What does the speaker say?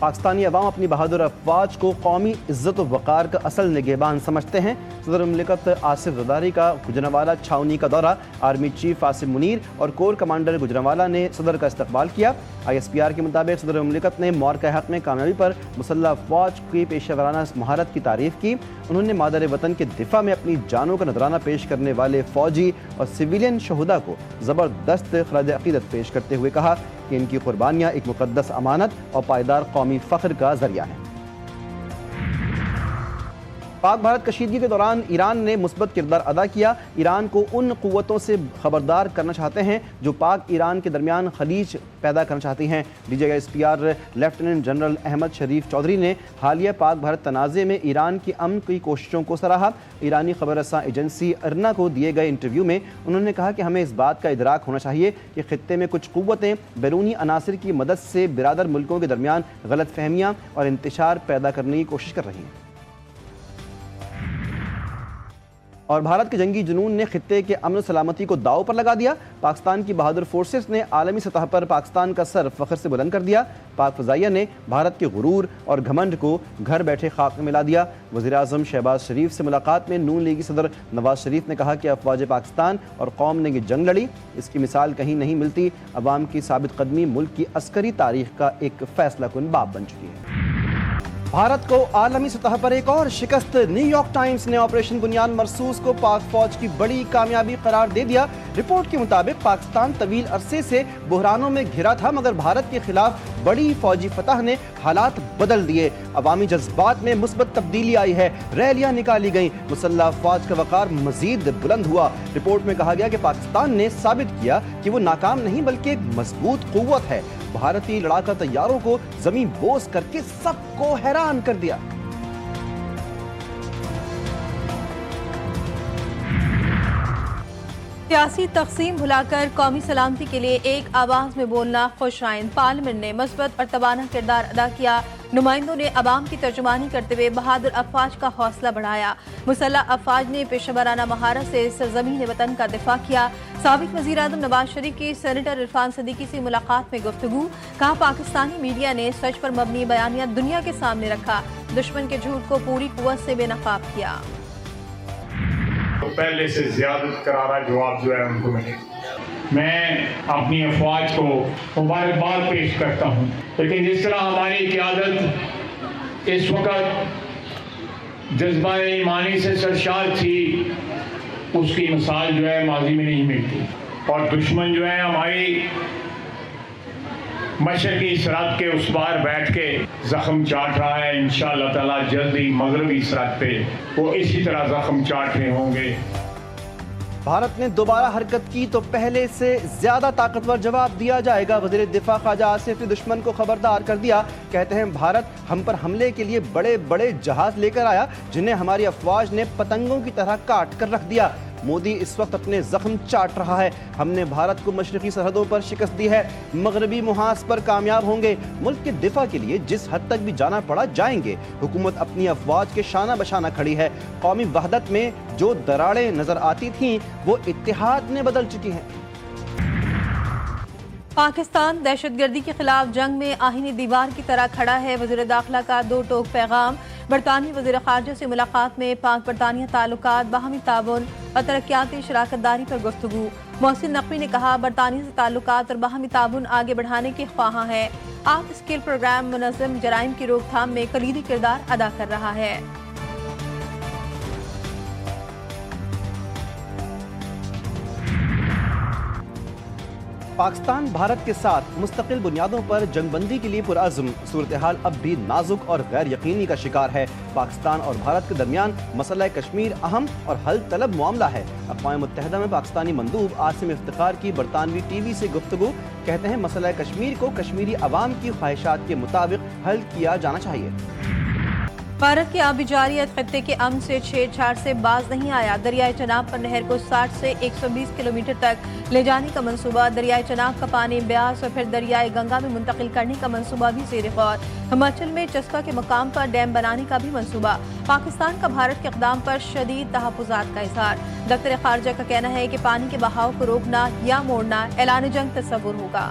پاکستانی عوام اپنی بہادر افواج کو قومی عزت و وقار کا اصل نگہبان سمجھتے ہیں۔ صدر مملکت آصف زرداری کا گجرانوالہ چھاؤنی کا دورہ، آرمی چیف عاصم منیر اور کور کمانڈر گجرانوالہ نے صدر کا استقبال کیا۔ ISPR کے مطابق صدر مملکت نے مورکہ حق میں کامیابی پر مسلح افواج کی پیشہ ورانہ مہارت کی تعریف کی۔ انہوں نے مادر وطن کے دفاع میں اپنی جانوں کا نذرانہ پیش کرنے والے فوجی اور سویلین شہداء کو زبردست خراج عقیدت پیش کرتے ہوئے کہا کہ ان کی قربانیاں ایک مقدس امانت اور پائیدار قومی فخر کا ذریعہ ہیں۔ پاک بھارت کشیدگی کے دوران ایران نے مثبت کردار ادا کیا۔ ایران کو ان قوتوں سے خبردار کرنا چاہتے ہیں جو پاک ایران کے درمیان خلیج پیدا کرنا چاہتی ہیں۔ DGISPR لیفٹیننٹ جنرل احمد شریف چودھری نے حالیہ پاک بھارت تنازع میں ایران کی امن کی کوششوں کو سراہا۔ ایرانی خبر رساں ایجنسی ارنا کو دیے گئے انٹرویو میں انہوں نے کہا کہ ہمیں اس بات کا ادراک ہونا چاہیے کہ خطے میں کچھ قوتیں بیرونی عناصر کی مدد سے برادر ملکوں کے درمیان غلط فہمیاں اور انتشار پیدا کرنے کی کوشش کر رہی ہیں۔ اور بھارت کے جنگی جنون نے خطے کے امن و سلامتی کو داؤ پر لگا دیا۔ پاکستان کی بہادر فورسز نے عالمی سطح پر پاکستان کا سر فخر سے بلند کر دیا۔ پاک فضائیہ نے بھارت کے غرور اور گھمنڈ کو گھر بیٹھے خاک میں ملا دیا۔ وزیراعظم شہباز شریف سے ملاقات میں نون لیگی صدر نواز شریف نے کہا کہ افواج پاکستان اور قوم نے یہ جنگ لڑی، اس کی مثال کہیں نہیں ملتی۔ عوام کی ثابت قدمی ملک کی عسکری تاریخ کا ایک فیصلہ کن باب بن چکی ہے۔ بھارت کو عالمی سطح پر ایک اور شکست۔ نیو یارک ٹائمز نے آپریشن بنیاد مرصوص کو پاک فوج کی بڑی کامیابی قرار دے دیا۔ رپورٹ کے مطابق پاکستان طویل عرصے سے بحرانوں میں گھرا تھا، مگر بھارت کے خلاف بڑی فوجی فتح نے حالات بدل دیے۔ عوامی جذبات میں مثبت تبدیلی آئی ہے، ریلیاں نکالی گئیں، مسلح افواج کا وقار مزید بلند ہوا۔ رپورٹ میں کہا گیا کہ پاکستان نے ثابت کیا کہ وہ ناکام نہیں بلکہ ایک مضبوط قوت ہے۔ بھارتی لڑاکا طیاروں کو زمین بوس کر کے سب کو حیران کر دیا۔ سیاسی تقسیم بھلا کر قومی سلامتی کے لیے ایک آواز میں بولنا خوش آئند۔ پارلیمنٹ نے مثبت اور توانا کردار ادا کیا۔ نمائندوں نے عوام کی ترجمانی کرتے ہوئے بہادر افواج کا حوصلہ بڑھایا۔ مسلح افواج نے پیشہ ورانہ مہارت سے سرزمین وطن کا دفاع کیا۔ سابق وزیر اعظم نواز شریف کی سینیٹر عرفان صدیقی سے ملاقات میں گفتگو، کہا پاکستانی میڈیا نے سچ پر مبنی بیانیہ دنیا کے سامنے رکھا، دشمن کے جھوٹ کو پوری قوت سے بے نقاب کیا۔ پہلے سے زیادہ کرارا جواب جو ہے ان کو ملے۔ میں اپنی افواج کو مبارکباد پیش کرتا ہوں، لیکن جس طرح ہماری قیادت اس وقت جذبہ ایمانی سے سرشار تھی، اس کی مثال جو ہے ماضی میں نہیں ملتی، اور دشمن جو ہے ہماری مشرقی سرحد کے اس پار بیٹھ کے زخم چاٹ رہا ہے۔ انشاءاللہ تعالیٰ جلدی مغربی سرحد پہ وہ اسی طرح زخم چاٹ رہے ہوں گے۔ بھارت نے دوبارہ حرکت کی تو پہلے سے زیادہ طاقتور جواب دیا جائے گا۔ وزیر دفاع خواجہ آصف نے دشمن کو خبردار کر دیا۔ کہتے ہیں بھارت ہم پر حملے کے لیے بڑے بڑے جہاز لے کر آیا، جنہیں ہماری افواج نے پتنگوں کی طرح کاٹ کر رکھ دیا۔ مودی اس وقت اپنے زخم چاٹ رہا ہے۔ ہم نے بھارت کو مشرقی سرحدوں پر شکست دی ہے، مغربی محاذ پر کامیاب ہوں گے۔ ملک کے دفاع کے لیے جس حد تک بھی جانا پڑا جائیں گے۔ حکومت اپنی افواج کے شانہ بشانہ کھڑی ہے۔ قومی وحدت میں جو دراڑیں نظر آتی تھیں وہ اتحاد نے بدل چکی ہیں۔ پاکستان دہشت گردی کے خلاف جنگ میں آہنی دیوار کی طرح کھڑا ہے۔ وزیر داخلہ کا دو ٹوک پیغام۔ برطانوی وزیر خارجہ سے ملاقات میں پاک برطانیہ تعلقات، باہمی تعاون اور ترقیاتی شراکت داری پر گفتگو۔ محسن نقوی نے کہا برطانیہ سے تعلقات اور باہمی تعاون آگے بڑھانے کے خواہاں ہیں۔ آپ اسکیل پروگرام منظم جرائم کی روک تھام میں کلیدی کردار ادا کر رہا ہے۔ پاکستان بھارت کے ساتھ مستقل بنیادوں پر جنگ بندی کے لیے پرعزم۔ صورتحال اب بھی نازک اور غیر یقینی کا شکار ہے۔ پاکستان اور بھارت کے درمیان مسئلہ کشمیر اہم اور حل طلب معاملہ ہے۔ اقوام متحدہ میں پاکستانی مندوب عاصم افتخار کی برطانوی ٹی وی سے گفتگو، کہتے ہیں مسئلہ کشمیر کو کشمیری عوام کی خواہشات کے مطابق حل کیا جانا چاہیے۔ بھارت کی آبی جارحیت خطے کے امن سے چھیڑ چھاڑ سے باز نہیں آیا۔ دریائے چناب پر نہر کو 60 سے 120 کلومیٹر تک لے جانے کا منصوبہ، دریائے چناب کا پانی بیاس اور پھر دریائے گنگا میں منتقل کرنے کا منصوبہ بھی زیر غور۔ ہماچل میں چسپا کے مقام پر ڈیم بنانے کا بھی منصوبہ۔ پاکستان کا بھارت کے اقدام پر شدید تحفظات کا اظہار۔ دفتر خارجہ کا کہنا ہے کہ پانی کے بہاؤ کو روکنا یا موڑنا اعلان جنگ تصور ہوگا۔